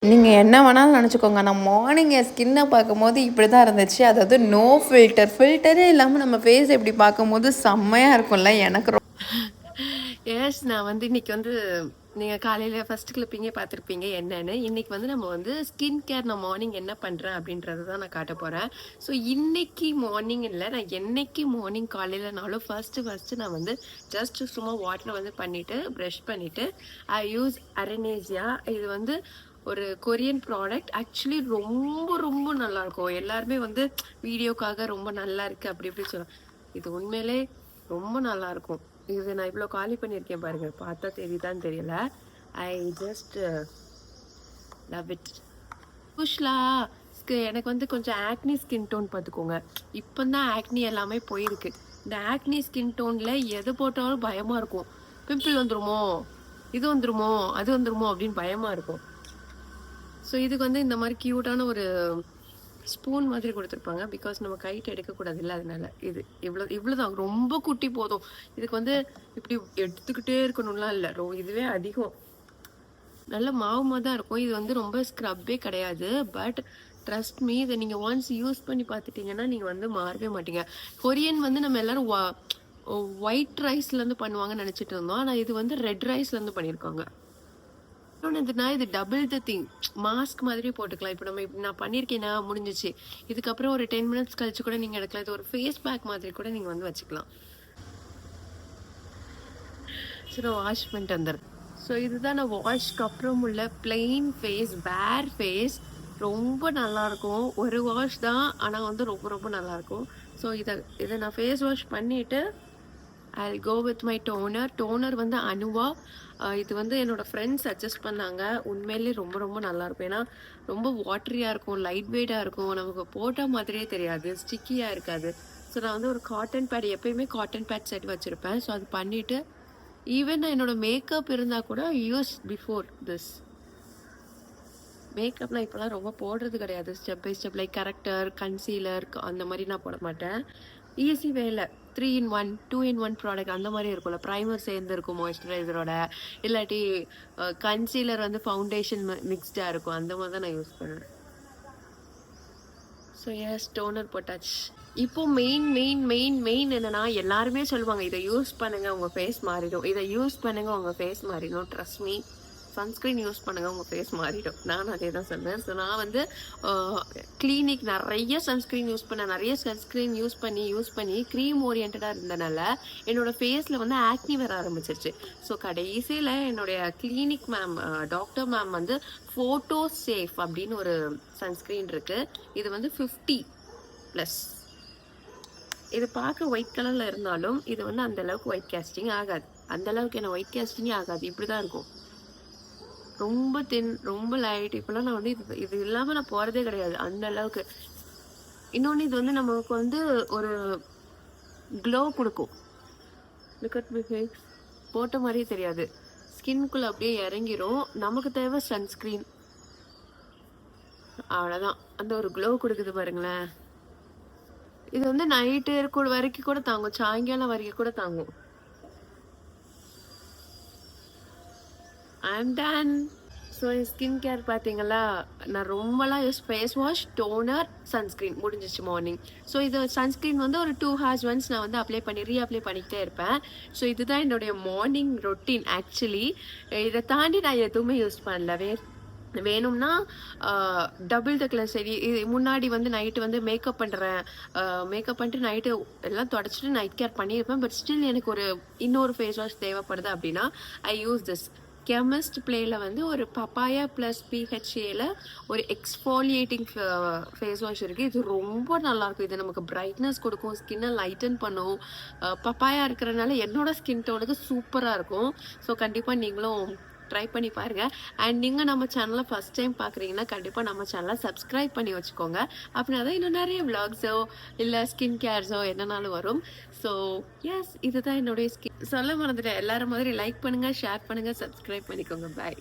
நீங்கள் என்ன வேணாலும் நினச்சிக்கோங்க. நான் மார்னிங் என் ஸ்கின்னை பார்க்கும்போது இப்படி தான் இருந்துச்சு. அதாவது நோ ஃபில்டரே இல்லாமல் நம்ம ஃபேஸ் இப்படி பார்க்கும்போது செம்மையாக இருக்கும்ல எனக்கு. எஸ், நான் வந்து இன்னைக்கு வந்து நீங்கள் காலையில் ஃபர்ஸ்ட் கிளிப்பிங்கே பார்த்துருப்பீங்க என்னன்னு. இன்னைக்கு வந்து நம்ம வந்து ஸ்கின் கேர் நான் மார்னிங் என்ன பண்ணுறேன் அப்படின்றத தான் நான் காட்ட போகிறேன். ஸோ இன்னைக்கு மார்னிங் இல்லை, நான் என்னைக்கு மார்னிங் காலையிலனாலும் ஃபர்ஸ்ட்டு நான் வந்து ஜஸ்ட் சும்மா வாட்டர் வந்து பண்ணிவிட்டு ப்ரஷ் பண்ணிவிட்டு ஐ யூஸ் அரனேசியா. இது வந்து ஒரு கொரியன் ப்ராடக்ட். ஆக்சுவலி ரொம்ப ரொம்ப நல்லாயிருக்கும். எல்லாருமே வந்து வீடியோக்காக ரொம்ப நல்லா இருக்குது அப்படி இப்படி சொல்லலாம். இது உண்மையிலே ரொம்ப நல்லாயிருக்கும். இது நான் இவ்வளோ காலி பண்ணியிருக்கேன் பாருங்க, பார்த்தா தெரியுதான்னு தெரியல. I just love it. புஷ்லா எனக்கு வந்து கொஞ்சம் ஆக்னி ஸ்கின் டோன் பார்த்துக்கோங்க. இப்போ தான் ஆக்னி எல்லாமே போயிருக்கு. இந்த ஆக்னி ஸ்கின் டோனில் எது போட்டாலும் பயமாக இருக்கும். பிம்பிள் வந்துருமோ, இது வந்துருமோ, அது வந்துருமோ அப்படின்னு பயமாக இருக்கும். ஸோ இதுக்கு வந்து இந்த மாதிரி க்யூட்டான ஒரு ஸ்பூன் மாதிரி கொடுத்துருப்பாங்க. பிகாஸ் நம்ம கைட்டு எடுக்கக்கூடாது இல்லை, அதனால இது இவ்வளோதான். ரொம்ப குட்டி போதும். இதுக்கு வந்து இப்படி எடுத்துக்கிட்டே இருக்கணும்லாம் இல்லை, இதுவே அதிகம். நல்ல மாவு தான் இருக்கும். இது வந்து ரொம்ப ஸ்க்ரப்பே கிடையாது. பட் ட்ரஸ்ட் மீ, இதை நீங்கள் ஒன்ஸ் யூஸ் பண்ணி பார்த்துட்டிங்கன்னா நீங்கள் வந்து மாறவே மாட்டீங்க. கொரியன் வந்து நம்ம எல்லாரும் ஒயிட் ரைஸ்லேருந்து பண்ணுவாங்கன்னு நினச்சிட்டு இருந்தோம். ஆனால் இது வந்து ரெட் ரைஸ்லேருந்து பண்ணியிருக்காங்க. இது டபுள் த திங். மாஸ்க் மாதிரி போட்டுக்கலாம். இப்போ நம்ம நான் பண்ணியிருக்கேன்னா முடிஞ்சிச்சு. இதுக்கப்புறம் ஒரு 10 மினிட்ஸ் கழிச்சு கூட நீங்கள் எடுக்கலாம். இது ஒரு ஃபேஸ் பேக் மாதிரி கூட நீங்கள் வந்து வச்சுக்கலாம். ஸோ நான் வாஷ் பண்ணிட்டு வந்துடுறேன். ஸோ இதுதான் நான் வாஷ்க்கு அப்புறம் உள்ள பிளெயின் ஃபேஸ், பேர் ஃபேஸ். ரொம்ப நல்லாயிருக்கும். ஒரு வாஷ் தான், ஆனால் வந்து ரொம்ப ரொம்ப நல்லாயிருக்கும். ஸோ இதை நான் ஃபேஸ் வாஷ் பண்ணிவிட்டு ஐ கோ வித் மை டோனர் வந்து அனுவா. இது வந்து என்னோட ஃப்ரெண்ட்ஸ் சஜஸ்ட் பண்ணாங்க. உண்மையிலே ரொம்ப ரொம்ப நல்லாயிருக்கும். ஏன்னா ரொம்ப வாட்டரியாக இருக்கும், லைட் வெயிட்டாக இருக்கும், நமக்கு போட்ட மாதிரியே தெரியாது, ஸ்டிக்கியாக இருக்காது. ஸோ நான் வந்து ஒரு காட்டன் பேட், எப்பயுமே காட்டன் பேட் செட் வச்சுருப்பேன். ஸோ அது பண்ணிவிட்டு ஈவன் நான் என்னோட மேக்கப் இருந்தால் கூட யூஸ் பிஃபோர் திஸ். மேக்கப் நான் இப்போலாம் ரொம்ப போடுறது கிடையாது. Step by step like corrector, concealer அந்த மாதிரி நான் போட மாட்டேன். ஈஸி வேலை, 3 in 1 2 in 1 ப்ராடக்ட் அந்த மாதிரி இருக்கும்ல. ப்ரைமர் சேர்ந்து இருக்கும் மாய்ஸ்சரைசரோட, இல்லாட்டி கன்சீலர் வந்து ஃபவுண்டேஷன் மிக்ஸ்டாக இருக்கும். அந்த மாதிரி தான் நான் யூஸ் பண்ணுவேன். ஸோ எஸ், டோனர் போட்டாச்சு. இப்போ மெயின் என்னன்னா, எல்லாருமே சொல்லுவாங்க இதை யூஸ் பண்ணுங்க உங்கள் ஃபேஸ் மாறிடும், இதை யூஸ் பண்ணுங்க உங்கள் ஃபேஸ் மாறிடும். ட்ரஸ்ட் மீ, சன்ஸ்க்ரீன் யூஸ் பண்ணுங்கள் உங்கள் ஃபேஸ் மாறிடும். நான் அதே தான் சொன்னேன். ஸோ நான் வந்து கிளினிக் நிறைய சன்ஸ்க்ரீன் யூஸ் பண்ணி க்ரீம் ஓரியன்டாக இருந்தனால என்னோடய ஃபேஸில் வந்து ஆக்னி வர ஆரம்பிச்சிருச்சு. ஸோ கடைசியில் என்னுடைய கிளினிக் மேம், டாக்டர் மேம் வந்து ஃபோட்டோ சேஃப் அப்படின்னு ஒரு சன்ஸ்க்ரீன் இருக்குது. இது வந்து 50+. இது பார்க்க ஒயிட் கலரில் இருந்தாலும் இது வந்து அந்தளவுக்கு ஒயிட் கேஸ்டிங் ஆகாது. அந்தளவுக்கு என்ன ஒயிட் கேஸ்டிங்கே ஆகாது. இப்படி தான் இருக்கும். ரொம்ப தின், ரொம்ப லைட். இப்போலாம் நான் வந்து இது இல்லாமல் நான் போகிறதே கிடையாது, அந்த அளவுக்கு. இன்னொன்று, இது வந்து நமக்கு வந்து ஒரு க்ளோ கொடுக்கும். Look at my face. போட்ட மாதிரியே தெரியாது, ஸ்கின்குள்ளே அப்படியே இறங்கிரும். நமக்கு தேவை சன்ஸ்க்ரீன், அவ்வளோதான். அந்த ஒரு க்ளோ கொடுக்குது பாருங்களேன். இது வந்து நைட்டு வரைக்கும் கூட தாங்கும், சாயங்காலம் வரைக்கும் கூட தாங்கும். I'm ton. So skin care பார்த்தீங்களா, நான் ரொம்பலாம் ஃபேஸ் வாஷ், டோனர், சன்ஸ்க்ரீன் முடிஞ்சிச்சு மார்னிங். ஸோ இது சன்ஸ்க்ரீன் வந்து ஒரு 2 hours ஒன்ஸ் நான் வந்து அப்ளை பண்ணிக்கிட்டே இருப்பேன். ஸோ இதுதான் என்னுடைய மார்னிங் ரொட்டீன். ஆக்சுவலி இதை தாண்டி நான் எதுவுமே யூஸ் பண்ணல. வேணும்னா டபுள் த கிளஸ். சரி, இது முன்னாடி வந்து நைட்டு வந்து மேக்கப் பண்ணிட்டு நைட்டு எல்லாம் தொடச்சிட்டு நைட் கேர் பண்ணியிருப்பேன். பட் ஸ்டில் எனக்கு ஒரு இன்னொரு ஃபேஸ் வாஷ் தேவைப்படுது அப்படின்னா ஐ யூஸ் திஸ். கெமிஸ்ட் பிளேயில் வந்து ஒரு பப்பாயா ப்ளஸ் PHAல ஒரு எக்ஸ்ஃபோலியேட்டிங் ஃபேஸ் வாஷ் இருக்குது. இது ரொம்ப நல்லாயிருக்கும். இது நமக்கு பிரைட்னஸ் கொடுக்கும், ஸ்கின்னை லைட்டன் பண்ணும். பப்பாயா இருக்கிறனால என்னோட ஸ்கின் டோனுக்கு சூப்பராக இருக்கும். ஸோ கண்டிப்பாக நீங்களும் ட்ரை பண்ணி பாருங்கள். அண்ட் நீங்கள் நம்ம சேனலை ஃபஸ்ட் டைம் பார்க்குறீங்கன்னா கண்டிப்பாக நம்ம சேனலை சப்ஸ்கிரைப் பண்ணி வச்சுக்கோங்க. அப்படின்னா தான் இன்னும் நிறைய விளாக்ஸோ இல்லை ஸ்கின் கேர்ஸோ என்னன்னாலும் வரும். ஸோ எஸ், இதுதான் என்னுடைய சொல்ல மறந்துட்டேன். எல்லாரும் மாதிரி லைக் பண்ணுங்கள், ஷேர் பண்ணுங்கள், சப்ஸ்கிரைப் பண்ணிக்கோங்க. பாய்.